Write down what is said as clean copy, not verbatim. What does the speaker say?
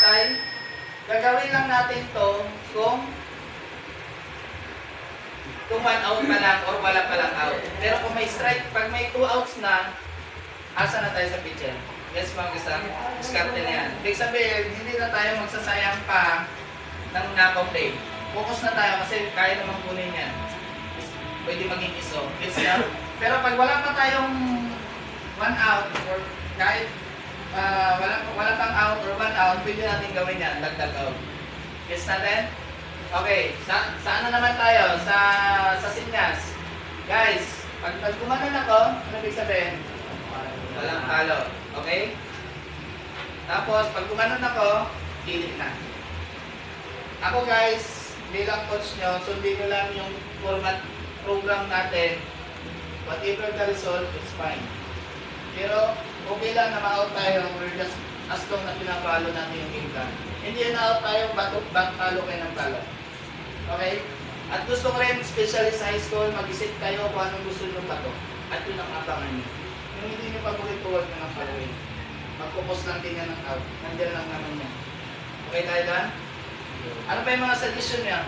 bantay, gagawin lang natin to kung 1 out pa lang or wala pa lang out. Pero kung may strike, pag may 2 outs na, asa na tayo sa pitcher? Yes, mga kasama. Diskarte na yan. Ibig sabihin, hindi na tayo magsasayang pa ng knockout play. Focus na tayo kasi kaya namang kunin yan. Pwede maging iso. Yes, yeah. Pero pag wala pa tayong 1 out or kahit wala pang out or 1 out, pwede natin gawin yan, dagdag out. Yes natin? Okay, saan na naman tayo? Sa sinyas. Guys, pag gumanon ako, ano ibig sabihin? Walang talo. Okay? Tapos, pag gumanon ako, kilit na. Ako guys, bilang coach nyo, sundin nyo lang yung format program natin. Whatever the result, it's fine. Pero, okay lang na ma-out tayo. We're just as long na pinapalo natin yung game plan. Hindi na out tayo, back talo kayo ng talo. Okay? At gusto ko rin, especially sa high school, mag-isip kayo kung anong gusto nyo bato. At yun ang abangan nyo. Yung hindi nyo paborito, huwag nyo ng following. Mag-focus lang din yan ng out. Nandiyan lang naman yan. Okay tayo dyan? Ano pa yung mga suggestion niya?